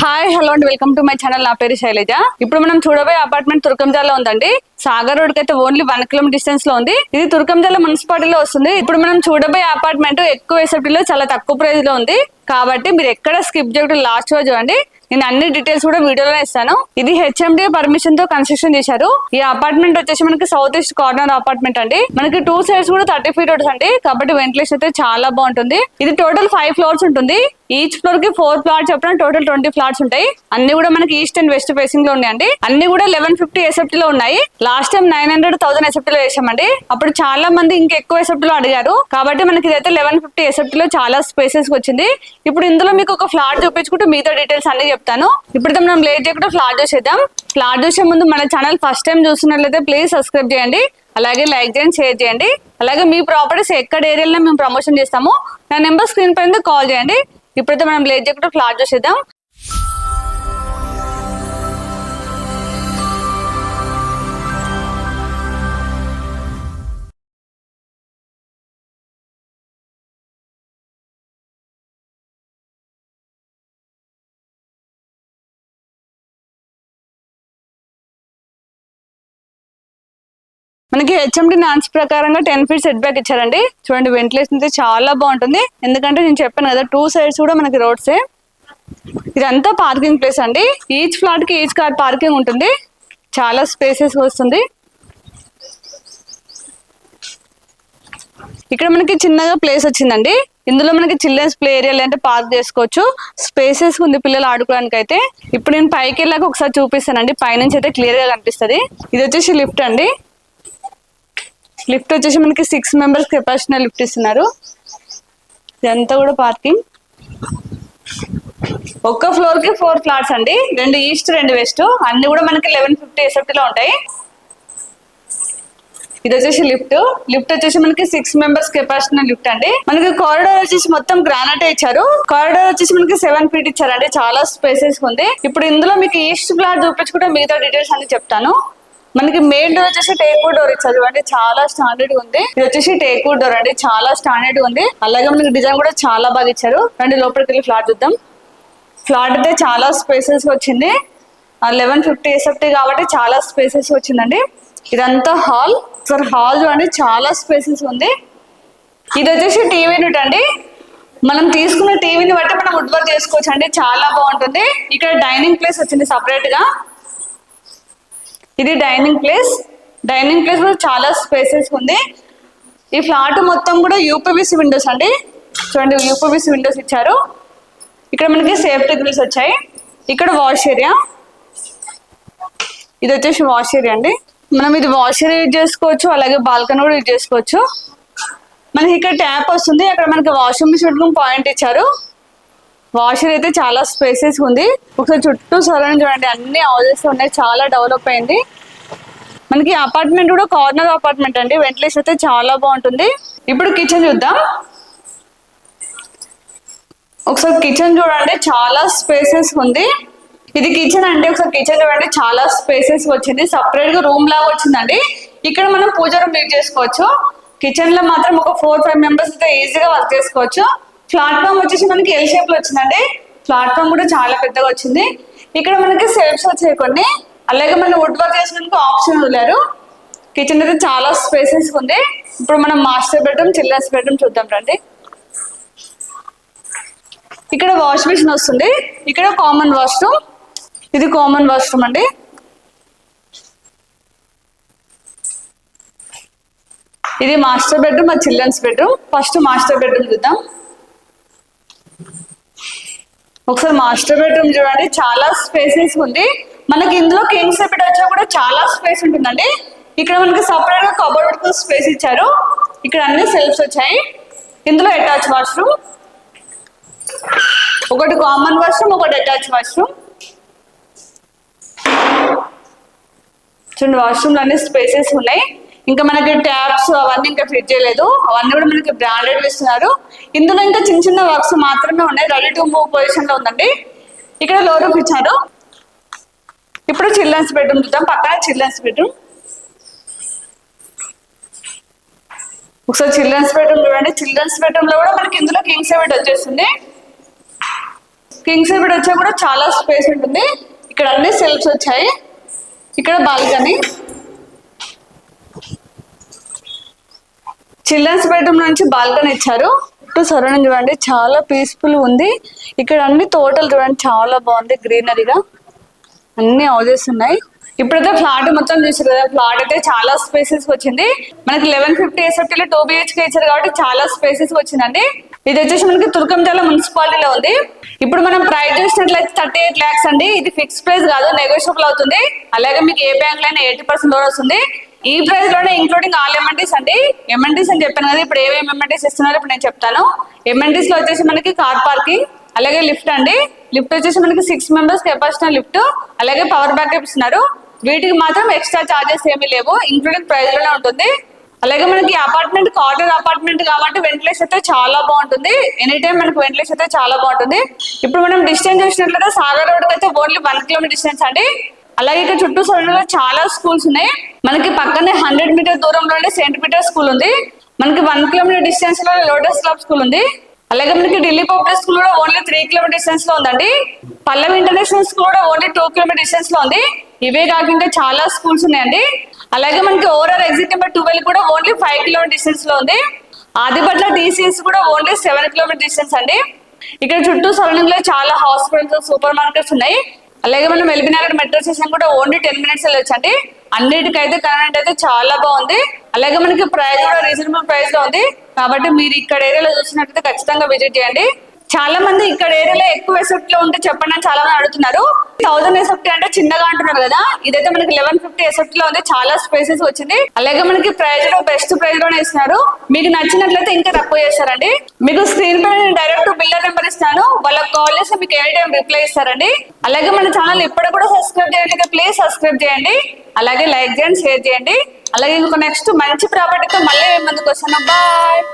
Hi hello and welcome to my channel. నా పేరు శైలజ. ఇప్పుడు మనం చూడబోయే అపార్ట్మెంట్ తుర్కంజాలో ఉందండి. సాగర్ రోడ్ కి అయితే ఓన్లీ 1 కిలోమీటర్ డిస్టెన్స్ లో ఉంది. ఇది తుర్కంజాల మున్సిపాలిటీలో వస్తుంది. ఇప్పుడు మనం చూడబోయే అపార్ట్మెంట్ ఎక్కువ ఎస్ఎఫ్టీ లో చాలా తక్కువ ప్రైస్ లో ఉంది. కాబట్టి మీరు ఎక్కడ స్కిప్ చేయడం లాస్ట్ రోజు చూడండి. నేను అన్ని డీటెయిల్స్ కూడా వీడియోలో ఇస్తాను. ఇది హెచ్ఎండి పర్మిషన్ తో కన్స్ట్రక్షన్ చేశారు. ఈ అపార్ట్మెంట్ వచ్చేసి మనకి సౌత్ ఈస్ట్ కార్నర్ అపార్ట్మెంట్ అండి. మనకి 2 సైడ్స్ కూడా 30 feet రోడ్స్ అండి. కాబట్టి వెంటిలేషన్ అయితే చాలా బాగుంటుంది. ఇది టోటల్ 5 ఫ్లోర్స్ ఉంటుంది. ఈచ్ ఫ్లోర్ కి 4 ఫ్లాట్స్ చెప్పిన టోటల్ 20 ఫ్లాట్స్ ఉంటాయి. అన్ని కూడా మనకి ఈస్ట్ అండ్ వెస్ట్ ఫేసింగ్ లో ఉన్నాయండి. అన్ని కూడా 1150 ఎస్ఎఫ్టీ లో ఉన్నాయి. లాస్ట్ టైం 900,000 ఎస్ఎఫ్టీ లో చేసామండి. అప్పుడు చాలా మంది ఇంకా ఎక్కువ ఎస్ఎఫ్టీ లో అడిగారు. కాబట్టి మనకి ఇదైతే 1150 ఎస్ఎఫ్టీ లో చాలా స్పేసెస్ వచ్చింది. ఇప్పుడు ఇందులో మీకు ఒక ఫ్లాట్ చూపించుకుంటూ మీతో డీటెయిల్స్ అన్ని చెప్తాను. ఇప్పుడు మనం లేట్ చేయకుండా ఫ్లాట్ చూసేద్దాం. ఫ్లాట్ చూసే ముందు మన ఛానల్ ఫస్ట్ టైం చూస్తున్నట్లయితే ప్లీజ్ సబ్స్క్రైబ్ చేయండి. అలాగే లైక్ చేయండి, షేర్ చేయండి. అలాగే మీ ప్రాపర్టీస్ ఎక్కడ ఏరియాలో మేము ప్రమోషన్ చేస్తాము. నా నెంబర్ స్క్రీన్ పైన కాల్ చేయండి. ఇప్పుడైతే మనం లేట్ చేయకుండా ఫ్లాట్ చూసేద్దాం. మనకి హెచ్ఎండి నాన్స్ ప్రకారంగా 10 feet సెట్ బ్యాక్ ఇచ్చారండి. చూడండి వెంటిలేషన్ అయితే చాలా బాగుంటుంది. ఎందుకంటే నేను చెప్పాను కదా 2 sides కూడా మనకి రోడ్సే. ఇదంతా పార్కింగ్ ప్లేస్ అండి. ఈచ్ ఫ్లాట్ కి ఈచ్ కార్ పార్కింగ్ ఉంటుంది. చాలా స్పేసెస్ వస్తుంది. ఇక్కడ మనకి చిన్నగా ప్లేస్ వచ్చిందండి. ఇందులో మనకి చిల్డ్రన్స్ ప్లే ఏరియా అంటే పార్క్ చేసుకోవచ్చు. స్పేసెస్ ఉంది పిల్లలు ఆడుకోవడానికి అయితే. ఇప్పుడు నేను పైకి వెళ్ళాక ఒకసారి చూపిస్తానండి. పైనుంచి అయితే క్లియర్ గా కనిపిస్తుంది. ఇది వచ్చేసి లిఫ్ట్ అండి. లిఫ్ట్ వచ్చేసి మనకి 6 members కెపాసిటీ లిఫ్ట్ ఇస్తున్నారు. ఇదంతా కూడా పార్కింగ్. ఒక్క ఫ్లోర్ కి 4 ఫ్లాట్స్ అండి. 2 ఈస్ట్ 2 వెస్ట్. అన్ని కూడా మనకి 1150 ఎస్ఎఫ్టీ లో ఉంటాయి. ఇది వచ్చేసి లిఫ్ట్. లిఫ్ట్ వచ్చేసి మనకి 6 members కెపాసిటీ లిఫ్ట్ అండి. మనకి కారిడార్ వచ్చేసి మొత్తం గ్రానైట్ ఇచ్చారు. కారిడార్ వచ్చేసి మనకి 7 feet ఇచ్చారండి. చాలా స్పేసెస్ ఉంది. ఇప్పుడు ఇందులో మీకు ఈస్ట్ ఫ్లాట్ చూపించుకుంటే మిగతా డీటెయిల్స్ అన్ని చెప్తాను. మనకి మెయిన్ డోర్ వచ్చేసి టేక్వుడ్ డోర్ ఇచ్చారు. అంటే చాలా స్టాండర్డ్ ఉంది. ఇది వచ్చేసి టేక్వుడ్ డోర్ అండి. చాలా స్టాండర్డ్ ఉంది. అలాగే మనకి డిజైన్ కూడా చాలా బాగా ఇచ్చారు. రండి లోపలికి వెళ్ళి ఫ్లాట్ చూద్దాం. ఫ్లాట్ అయితే చాలా స్పేసెస్ వచ్చింది. 1150 ఎస్ఎఫ్టీ కాబట్టి చాలా స్పేసెస్ వచ్చిందండి. ఇదంతా హాల్. సార్ హాల్ చూడండి చాలా స్పేసెస్ ఉంది. ఇది వచ్చేసి టీవీ యూనిట్ అండి. మనం తీసుకున్న టీవీని బట్టి మనం వుడ్ వర్క్ చేసుకోవచ్చు అండి. చాలా బాగుంటుంది. ఇక్కడ డైనింగ్ ప్లేస్ వచ్చింది సపరేట్ గా. ఇది డైనింగ్ ప్లేస్. డైనింగ్ ప్లేస్ కూడా చాలా స్పేసెస్ ఉంది. ఈ ఫ్లాట్ మొత్తం కూడా యూపీవీసీ విండోస్ అండి. చూడండి యూపీవీసీ విండోస్ ఇచ్చారు. ఇక్కడ మనకి సేఫ్టీ గ్రిల్స్ వచ్చాయి. ఇక్కడ వాష్ ఏరియా. ఇది వచ్చేసి వాష్ ఏరియా అండి. మనం ఇది వాష్ ఏరియా యూజ్ చేసుకోవచ్చు. అలాగే బాల్కనీ కూడా యూజ్ చేసుకోవచ్చు. మనకి ఇక్కడ ట్యాప్ వస్తుంది. అక్కడ మనకి వాషింగ్ మిషన్ పాయింట్ ఇచ్చారు. వాషర్ అయితే చాలా స్పేసెస్ ఉంది. ఒకసారి చుట్టూ సరౌండింగ్ చూడండి. అన్ని హౌసెస్ ఉన్నాయి. చాలా డెవలప్ అయింది. మనకి అపార్ట్మెంట్ కూడా కార్నర్ అపార్ట్మెంట్ అండి. వెంటిలేషన్ అయితే చాలా బాగుంటుంది. ఇప్పుడు కిచెన్ చూద్దాం. ఒకసారి కిచెన్ చూడండి. చాలా స్పేసెస్ ఉంది. ఇది కిచెన్ అండి. ఒకసారి కిచెన్ చూడండి. చాలా స్పేసెస్ వచ్చింది. సపరేట్ గా రూమ్ లాగా వచ్చిందండి. ఇక్కడ మనం పూజ రూమ్ యూజ్ చేసుకోవచ్చు. కిచెన్ లో మాత్రం ఒక 4-5 members అయితే ఈజీగా వర్క్ చేసుకోవచ్చు. ప్లాట్ఫామ్ వచ్చేసి మనకి ఎల్ షేప్ లో వచ్చిందండి. ప్లాట్ఫామ్ కూడా చాలా పెద్దగా వచ్చింది. ఇక్కడ మనకి సెల్ఫ్స్ వచ్చాయి కొన్ని. అలాగే మనం వుడ్ వర్క్ చేసినందుకు ఆప్షన్ వదిలారు. కిచెన్ అయితే చాలా స్పేసెస్ ఉంది. ఇప్పుడు మనం మాస్టర్ బెడ్రూమ్, చిల్డ్రన్స్ బెడ్రూమ్ చూద్దాం రండి. ఇక్కడ వాష్ మిషన్ వస్తుంది. ఇక్కడ కామన్ వాష్రూమ్. ఇది కామన్ వాష్రూమ్ అండి. ఇది మాస్టర్ బెడ్రూమ్, అది children's bedroom. First master bedroom చూద్దాం. ఒకసారి మాస్టర్ బెడ్రూమ్ చూడండి. చాలా స్పేసెస్ ఉంది. మనకి ఇందులో కింగ్ సైజ్ బెడ్ వచ్చా కూడా చాలా స్పేస్ ఉంటుందండి. ఇక్కడ మనకి సపరేట్ గా కబోర్డ్ స్పేస్ ఇచ్చారు. ఇక్కడ అన్ని సెల్ఫ్స్ వచ్చాయి. ఇందులో అటాచ్ వాష్రూమ్, ఒకటి కామన్ వాష్రూమ్, ఒకటి అటాచ్ వాష్రూమ్. చూడండి వాష్రూమ్ లో అన్ని స్పేసెస్ ఉన్నాయి. ఇంకా మనకి ట్యాప్స్ అవన్నీ ఇంకా ఫిట్ చేయలేదు. అవన్నీ కూడా మనకి బ్రాండెడ్ ఇస్తున్నారు. ఇందులో ఇంకా చిన్న చిన్న వర్క్స్ మాత్రమే ఉన్నాయి. రెడీ టు మూవ్ పొజిషన్ లో ఉందండి. ఇక్కడ లో రూఫ్ ఇచ్చారు. ఇప్పుడు చిల్డ్రన్స్ బెడ్రూమ్ చూద్దాం. పక్కన చిల్డ్రన్స్ బెడ్రూమ్. ఒకసారి చిల్డ్రన్స్ బెడ్రూమ్ చూడండి. చిల్డ్రన్స్ బెడ్రూమ్ లో కూడా మనకి ఇందులో కింగ్ సైజ్ బెడ్ వచ్చేస్తుంది. కింగ్ సైజ్ బెడ్ వచ్చా కూడా చాలా స్పేస్ ఉంటుంది. ఇక్కడ అన్ని సెల్ఫ్స్ వచ్చాయి. ఇక్కడ బాల్కనీ, చిల్డ్రన్స్ బెడ్రూమ్ నుంచి బాల్కనీ ఇచ్చారు. సరౌండింగ్ చూడండి చాలా పీస్ఫుల్ ఉంది. ఇక్కడ అన్ని తోటలు చూడండి చాలా బాగుంది, గ్రీనరీగా అన్ని హౌజెస్ ఉన్నాయి. ఇప్పుడైతే ఫ్లాట్ మొత్తం చూసారు కదా, ఫ్లాట్ అయితే చాలా స్పేసెస్ వచ్చింది. మనకి 1150 SFTలో 2 BHK ఇచ్చారు కాబట్టి చాలా స్పేసెస్ వచ్చిందండి. ఇది వచ్చేసి మనకి తుర్కంజాల మున్సిపాలిటీలో ఉంది. ఇప్పుడు మనం ప్రైస్ చూసినట్లయితే 38 lakhs అండి. ఇది ఫిక్స్ ప్రైస్ కాదు, నెగోషియబుల్ అవుతుంది. అలాగే మీకు ఏ బ్యాంక్ లో అయినా 80% లోన్ వస్తుంది. ఈ ప్రైస్ లోనే ఇంక్లూడింగ్ ఆల్ ఎమ్ఎన్టీస్ అండి. ఎమ్ఎన్టీస్ అని చెప్పాను కదా, ఇప్పుడు ఏమేమి ఎమ్ఎన్టీస్ ఇస్తున్నారో ఇప్పుడు నేను చెప్తాను. ఎమ్ఎన్టీస్ లో వచ్చేసి మనకి కార్ పార్కింగ్, అలాగే లిఫ్ట్ అండి. లిఫ్ట్ వచ్చేసి మనకి 6 members కెపాసిటీ లిఫ్ట్, అలాగే పవర్ బ్యాకప్ ఇస్తున్నారు. వీటికి మాత్రం ఎక్స్ట్రా చార్జెస్ ఏమీ లేవు, ఇంక్లూడింగ్ ప్రైస్ లోనే ఉంటుంది. అలాగే మనకి అపార్ట్మెంట్ కార్నర్ అపార్ట్మెంట్ కాబట్టి వెంటిలేషన్ అయితే చాలా బాగుంటుంది. ఎనీ టైం మనకి వెంటిలేషన్ అయితే చాలా బాగుంటుంది. ఇప్పుడు మనం డిస్టెన్స్ చూసినట్లయితే సాగర్ రోడ్ అయితే ఓన్లీ 1 kilometer డిస్టెన్స్ అండి. అలాగే ఇక్కడ చుట్టూ సరౌండింగ్ లో చాలా స్కూల్స్ ఉన్నాయి. మనకి పక్కనే 100 meter దూరంలోనే సెయింట్ పీటర్ స్కూల్ ఉంది. మనకి 1 kilometer డిస్టెన్స్ లో లోటస్ క్లబ్ స్కూల్ ఉంది. అలాగే మనకి ఢిల్లీ పబ్లిక్ స్కూల్ కూడా ఓన్లీ 3 kilometer డిస్టెన్స్ లో ఉందండి. పల్లవి ఇంటర్నేషనల్ స్కూల్ కూడా ఓన్లీ 2 kilometer డిస్టెన్స్ లో ఉంది. ఇవే కాకుండా చాలా స్కూల్స్ ఉన్నాయండి. అలాగే మనకి ఓవరాల్ ఎగ్జిట్ నెంబర్ 12 కూడా ఓన్లీ 5 kilometer డిస్టెన్స్ లో ఉంది. ఆదిపట్ల DCS కూడా ఓన్లీ 7 kilometer డిస్టెన్స్ అండి. ఇక్కడ చుట్టూ సరౌండింగ్ లో చాలా హాస్పిటల్స్, సూపర్ మార్కెట్స్ ఉన్నాయి. అలాగే మనం ఎల్బీనగర్ మెట్రో స్టేషన్ కూడా ఓన్లీ 10 minutes వెళ్ళొచ్చండి. అన్నిటికైతే కరెంట్ అయితే చాలా బాగుంది. అలాగే మనకి ప్రైస్ కూడా రీజనబుల్ ప్రైస్ లో ఉంది. కాబట్టి మీరు ఇక్కడ ఏరియాలో చూసినట్లయితే ఖచ్చితంగా విజిట్ చేయండి. చాలా మంది ఇక్కడ ఏరియాలో ఎక్కువ ఎసెప్ట్ లో ఉంటే చెప్పండి అని చాలా మంది అడుగుతున్నారు. 1000 SFT అంటే చిన్నగా అంటున్నారు కదా, ఇదైతే మనకి 1150 SFT లో ఉంది. చాలా స్పేసెస్ వచ్చింది. అలాగే మనకి ప్రైస్ లో బెస్ట్ ప్రైస్ లోనే ఇస్తున్నారు. మీకు నచ్చినట్లయితే ఇంకా తక్కువ చేస్తారండి. మీకు స్క్రీన్ పై డైరెక్ట్ బిల్డర్ నెంబర్ ఇస్తాను, వాళ్ళకి కాల్ చేస్తే మీకు ఏ టైం రిప్లై ఇస్తారండి. అలాగే మన ఛానల్ ఇప్పుడు కూడా సబ్స్క్రైబ్ చేయండి, ప్లీజ్ సబ్స్క్రైబ్ చేయండి. అలాగే లైక్ చేయండి, షేర్ చేయండి. అలాగే ఇంకో నెక్స్ట్ మంచి ప్రాపర్టీతో మళ్ళీ ముందుకు వస్తాను. బాయ్.